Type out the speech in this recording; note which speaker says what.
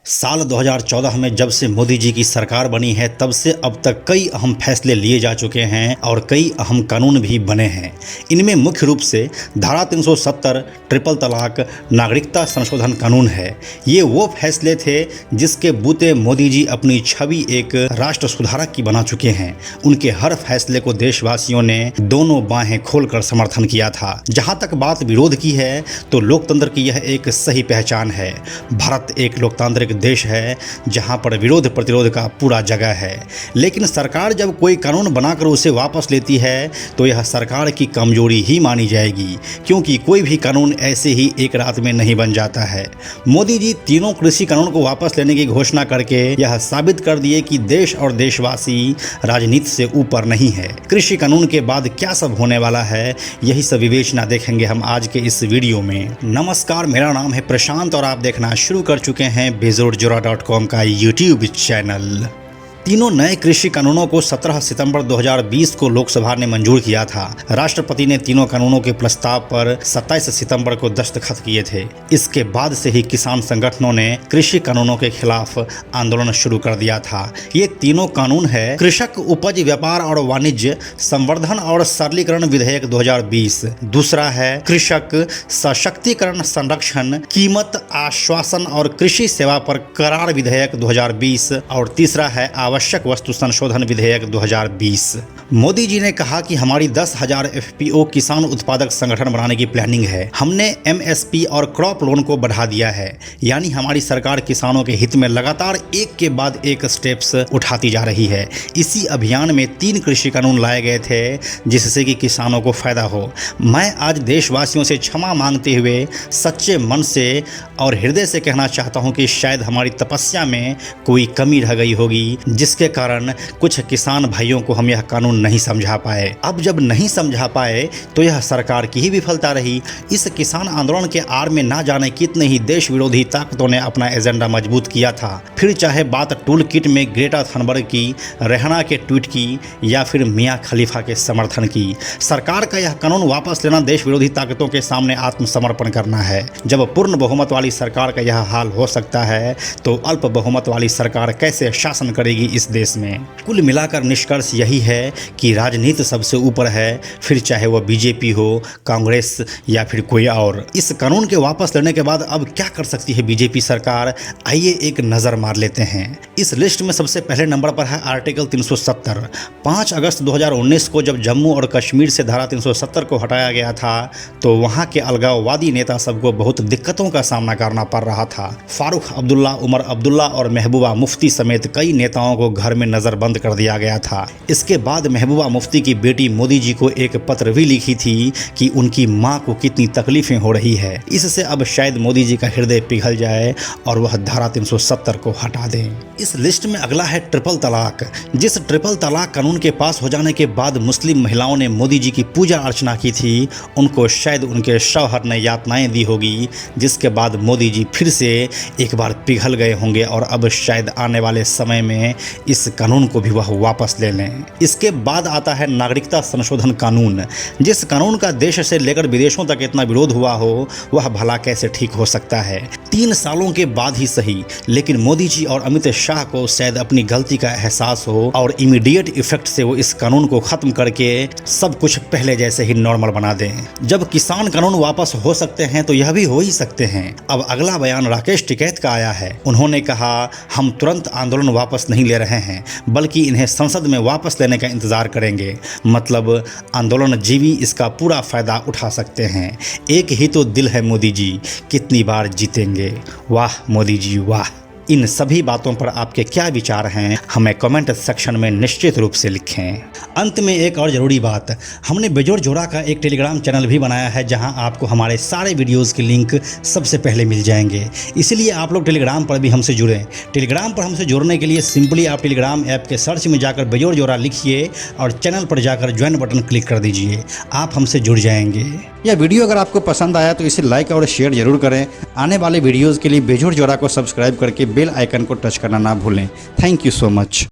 Speaker 1: साल 2014 में जब से मोदी जी की सरकार बनी है तब से अब तक कई अहम फैसले लिए जा चुके हैं और कई अहम कानून भी बने हैं। इनमें मुख्य रूप से धारा 370 ट्रिपल तलाक नागरिकता संशोधन कानून है। ये वो फैसले थे जिसके बूते मोदी जी अपनी छवि एक राष्ट्र सुधारक की बना चुके हैं। उनके हर फैसले को देशवासियों ने दोनों बाहें खोलकर समर्थन किया था। जहां तक बात विरोध की है तो लोकतंत्र की यह एक सही पहचान है। भारत एक लोकतांत्रिक देश है जहां पर विरोध प्रतिरोध का पूरा जगह है, लेकिन सरकार जब कोई कानून बनाकर उसे वापस लेती है तो यह सरकार की कमजोरी ही मानी जाएगी, क्योंकि कोई भी कानून ऐसे ही एक रात में नहीं बन जाता है। मोदी जी तीनों कृषि कानून को वापस लेने की घोषणा करके यह साबित कर दिए कि देश और देशवासी राजनीति से ऊपर नहीं है। कृषि कानून के बाद क्या सब होने वाला है, यही सब विवेचना देखेंगे हम आज के इस वीडियो में। नमस्कार, मेरा नाम है प्रशांत और आप देखना शुरू कर चुके हैं बेजोड़जोड़ा.com का यूट्यूब चैनल। तीनों नए कृषि कानूनों को 17 सितंबर 2020 को लोकसभा ने मंजूर किया था। राष्ट्रपति ने तीनों कानूनों के प्रस्ताव पर 27 सितंबर को दस्तखत किए थे। इसके बाद से ही किसान संगठनों ने कृषि कानूनों के खिलाफ आंदोलन शुरू कर दिया था। ये तीनों कानून है कृषक उपज व्यापार और वाणिज्य संवर्धन और सरलीकरण विधेयक 2020, दूसरा है कृषक सशक्तिकरण संरक्षण कीमत आश्वासन और कृषि सेवा पर करार विधेयक 2020 और तीसरा है आवश्यक वस्तु संशोधन विधेयक 2020। मोदी जी ने कहा कि हमारी 10,000 FPO किसान उत्पादक संगठन बनाने की प्लानिंग है। हमने MSP और क्रॉप लोन को बढ़ा दिया है, यानी हमारी सरकार किसानों के हित में लगातार एक के बाद एक स्टेप्स उठाती जा रही है। इसी अभियान में 3 कृषि कानून लाए गए थे जिससे कि किसानों को फायदा हो। मैं आज देशवासियों से क्षमा मांगते हुए सच्चे मन से और हृदय से कहना चाहता हूं कि शायद हमारी तपस्या में कोई कमी रह गई होगी, जिसके कारण कुछ किसान भाइयों को हम यह कानून नहीं समझा पाए। अब जब नहीं समझा पाए तो यह सरकार की ही विफलता रही। इस किसान आंदोलन के आड़ में ना जाने कितने ही देश विरोधी ताकतों ने अपना एजेंडा मजबूत किया था। फिर चाहे बात टूल किट में ग्रेटा थनबर्ग की, रेहना के ट्वीट की या फिर मियां खलीफा के समर्थन की, सरकार का यह कानून वापस लेना देश विरोधी ताकतों के सामने आत्मसमर्पण करना है। जब पूर्ण बहुमत वाली सरकार का यह हाल हो सकता है तो अल्प बहुमत वाली सरकार कैसे शासन करेगी इस देश में। कुल मिलाकर निष्कर्ष यही है कि राजनीति सबसे ऊपर है, फिर चाहे वह बीजेपी हो, कांग्रेस या फिर कोई और। इस कानून के वापस लेने के बाद अब क्या कर सकती है बीजेपी सरकार, आइए एक नज़र मार लेते हैं। इस लिस्ट में सबसे पहले नंबर पर है आर्टिकल 370। 5 अगस्त 2019 को जब जम्मू और कश्मीर से धारा 370 को हटाया गया था तो वहाँ के अलगाववादी नेता सबको बहुत दिक्कतों का सामना करना पड़ रहा था। फारूक अब्दुल्ला, उमर अब्दुल्ला और महबूबा मुफ्ती समेत कई नेताओं को घर में नज़रबंद कर दिया गया था। इसके बाद महबूबा मुफ्ती की बेटी मोदी जी को एक पत्र भी लिखी थी कि उनकी मां को कितनी तकलीफें हो रही है। इससे अब शायद मोदी जी का हृदय पिघल जाए और वह धारा 370 को हटा दें। इस लिस्ट में अगला है ट्रिपल तलाक। जिस ट्रिपल तलाक कानून के पास हो जाने के बाद मुस्लिम महिलाओं ने मोदी जी की पूजा अर्चना की थी, उनको शायद उनके शौहर ने यातनाएं दी होगी, जिसके बाद मोदी जी फिर से एक बार पिघल गए होंगे और अब शायद आने वाले समय में इस कानून को भी वह वापस ले लें। इसके बाद आता है नागरिकता संशोधन कानून। जिस कानून का देश से लेकर विदेशों तक इतना विरोध हुआ हो, वह भला कैसे ठीक हो सकता है। 3 सालों के बाद ही सही, लेकिन मोदी जी और अमित शाह को शायद अपनी गलती का एहसास हो और इमीडिएट इफेक्ट से वो इस कानून को खत्म करके सब कुछ पहले जैसे ही नॉर्मल बना दें। जब किसान कानून वापस हो सकते हैं तो यह भी हो ही सकते हैं। अब अगला बयान राकेश टिकैत का आया है। उन्होंने कहा, हम तुरंत आंदोलन वापस नहीं ले रहे हैं, बल्कि इन्हें संसद में वापस लेने का इंतजार करेंगे। मतलब आंदोलन जीवी इसका पूरा फायदा उठा सकते हैं। एक ही तो दिल है मोदी जी, कितनी बार जीतेंगे। वाह मोदी जी वाह। इन सभी बातों पर आपके क्या विचार हैं, हमें कमेंट सेक्शन में निश्चित रूप से लिखें। अंत में एक और ज़रूरी बात, हमने बेजोड़ का एक टेलीग्राम चैनल भी बनाया है जहां आपको हमारे सारे वीडियोस के लिंक सबसे पहले मिल जाएंगे। इसलिए आप लोग टेलीग्राम पर भी हमसे जुड़ें। टेलीग्राम पर हमसे जुड़ने के लिए सिंपली आप टेलीग्राम ऐप के सर्च में जाकर बेजोड़ लिखिए और चैनल पर जाकर ज्वाइन बटन क्लिक कर दीजिए। आप हमसे जुड़ जाएंगे। यह वीडियो अगर आपको पसंद आया तो इसे लाइक और शेयर जरूर करें। आने वाले वीडियोज़ के लिए बेजोड़ को सब्सक्राइब करके बेल आइकन को टच करना ना भूलें। Thank you so much.